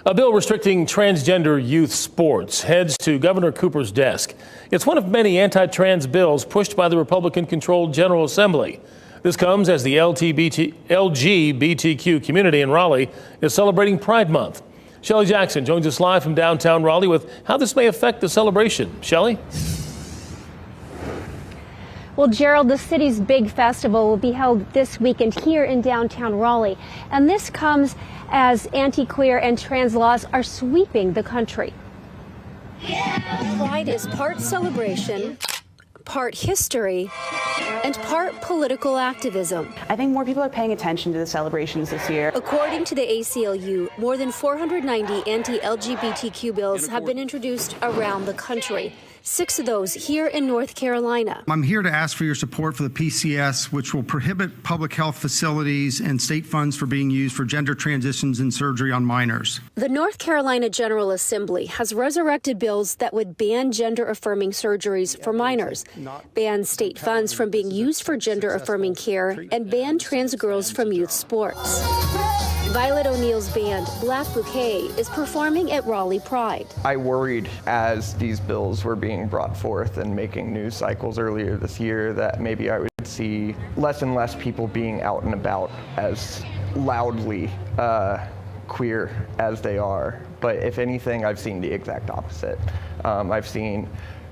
A bill restricting transgender youth sports heads to Governor Cooper's desk. It's one of many anti-trans bills pushed by the Republican-controlled General Assembly. This comes as the LGBTQ community in Raleigh is celebrating Pride Month. Shelley Jackson joins us live from downtown Raleigh with how this may affect the celebration. Shelley? Well, Gerald, the city's big festival will be held this weekend here in downtown Raleigh. And this comes as anti-queer and trans laws are sweeping the country. Pride is part celebration, part history, and part political activism. I think more people are paying attention to the celebrations this year. According to the ACLU, more than 490 anti-LGBTQ bills have been introduced around the country. 6 of those here in North Carolina. I'm here to ask for your support for the PCS, which will prohibit public health facilities and state funds for being used for gender transitions and surgery on minors. The North Carolina General Assembly has resurrected bills that would ban gender-affirming surgeries for minors, ban state funds from being used for gender-affirming care, and ban trans girls from youth sports. Violet O'Neill's band, Black Bouquet, is performing at Raleigh Pride. I worried as these bills were being brought forth and making news cycles earlier this year that maybe I would see less and less people being out and about as loudly queer as they are. But if anything, I've seen the exact opposite. I've seen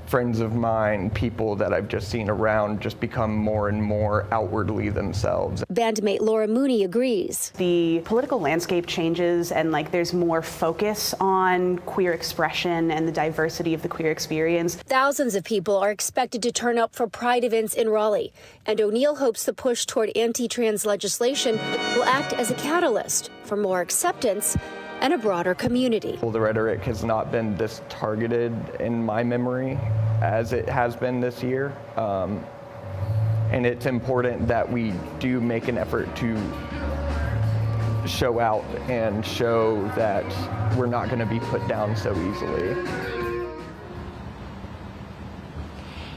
friends of mine, people that I've just seen around, just become more and more outwardly themselves. Bandmate Laura Mooney agrees. The political landscape changes and there's more focus on queer expression and the diversity of the queer experience. Thousands of people are expected to turn up for Pride events in Raleigh, and O'Neill hopes the push toward anti-trans legislation will act as a catalyst for more acceptance and a broader community. Well, the rhetoric has not been this targeted in my memory as it has been this year. And it's important that we do make an effort to show out and show that we're not going to be put down so easily.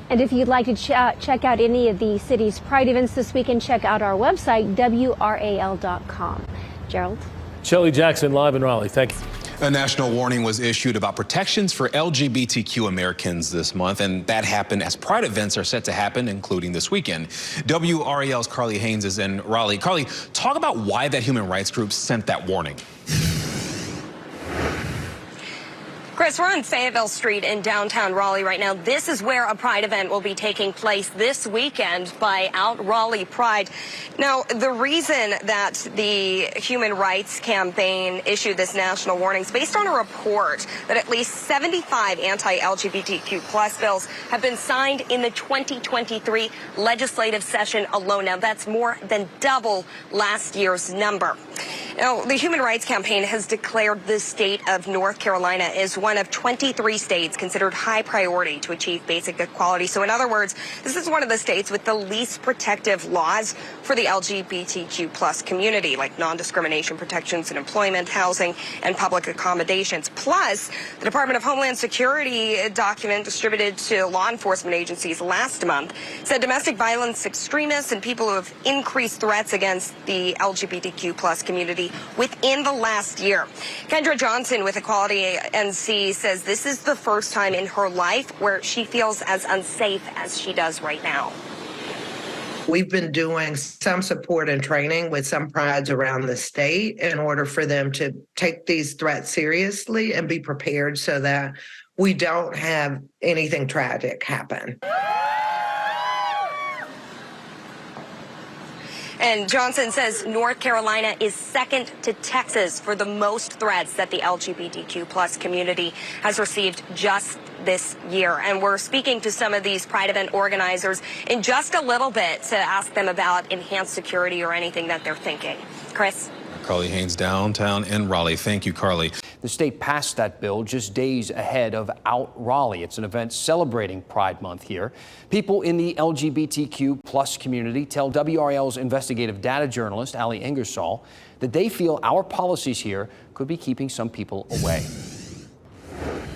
And if you'd like to check out any of the city's Pride events this weekend, check out our website, WRAL.com. Gerald? Shelley Jackson live in Raleigh. Thank you. A national warning was issued about protections for LGBTQ Americans this month, and that happened as Pride events are set to happen, including this weekend. WRAL's Carly Haynes is in Raleigh. Carly, talk about why that human rights group sent that warning. Chris, we're on Fayetteville Street in downtown Raleigh right now. This is where a Pride event will be taking place this weekend by Raleigh Pride. Now, the reason that the Human Rights Campaign issued this national warning is based on a report that at least 75 anti-LGBTQ plus bills have been signed in the 2023 legislative session alone. Now, that's more than double last year's number. Now, the Human Rights Campaign has declared the state of North Carolina as one of 23 states considered high priority to achieve basic equality. So in other words, this is one of the states with the least protective laws for the LGBTQ plus community, like non-discrimination protections in employment, housing, and public accommodations. Plus, the Department of Homeland Security document distributed to law enforcement agencies last month said domestic violence extremists and people who have increased threats against the LGBTQ plus community within the last year. Kendra Johnson with Equality NC says this is the first time in her life where she feels as unsafe as she does right now. We've been doing some support and training with some prides around the state in order for them to take these threats seriously and be prepared so that we don't have anything tragic happen. And Johnson says North Carolina is second to Texas for the most threats that the LGBTQ plus community has received just this year. And we're speaking to some of these Pride event organizers in just a little bit to ask them about enhanced security or anything that they're thinking. Chris? Carly Haynes, downtown in Raleigh. Thank you, Carly. The state passed that bill just days ahead of Out Raleigh. It's an event celebrating Pride Month here. People in the LGBTQ plus community tell WRAL's investigative data journalist, Ali Ingersoll, that they feel our policies here could be keeping some people away.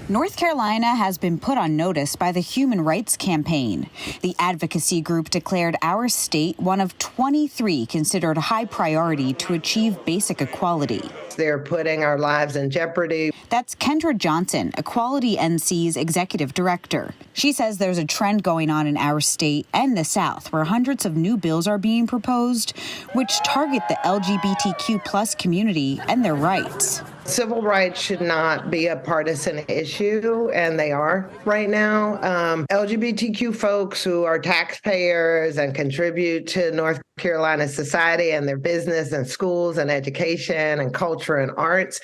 North Carolina has been put on notice by the Human Rights Campaign. The advocacy group declared our state one of 23 considered high priority to achieve basic equality. They're putting our lives in jeopardy. That's Kendra Johnson, Equality NC's executive director. She says there's a trend going on in our state and the South where hundreds of new bills are being proposed, which target the LGBTQ plus community and their rights. Civil rights should not be a partisan issue, and they are right now. LGBTQ folks who are taxpayers and contribute to North Carolina society and their business and schools and education and culture and arts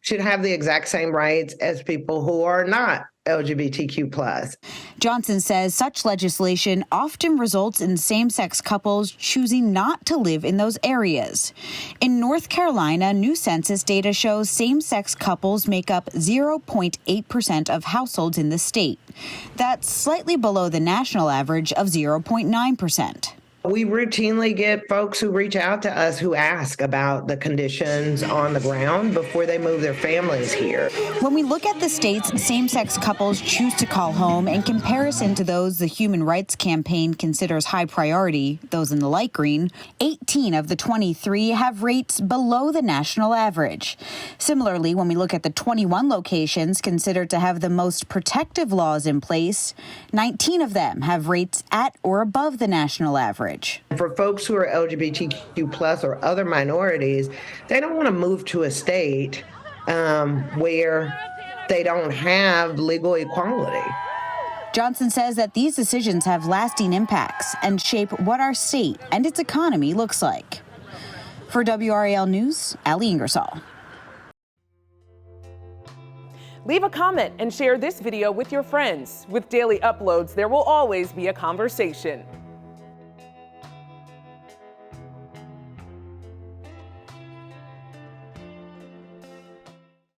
should have the exact same rights as people who are not LGBTQ plus. Johnson says such legislation often results in same-sex couples choosing not to live in those areas. In North Carolina, new census data shows same-sex couples make up 0.8% of households in the state. That's slightly below the national average of 0.9%. We routinely get folks who reach out to us who ask about the conditions on the ground before they move their families here. When we look at the states same-sex couples choose to call home in comparison to those the Human Rights Campaign considers high priority, those in the light green, 18 of the 23 have rates below the national average. Similarly, when we look at the 21 locations considered to have the most protective laws in place, 19 of them have rates at or above the national average. For folks who are LGBTQ plus or other minorities, they don't want to move to a state where they don't have legal equality. Johnson says that these decisions have lasting impacts and shape what our state and its economy looks like. For WRAL News, Ali Ingersoll. Leave a comment and share this video with your friends. With daily uploads, there will always be a conversation.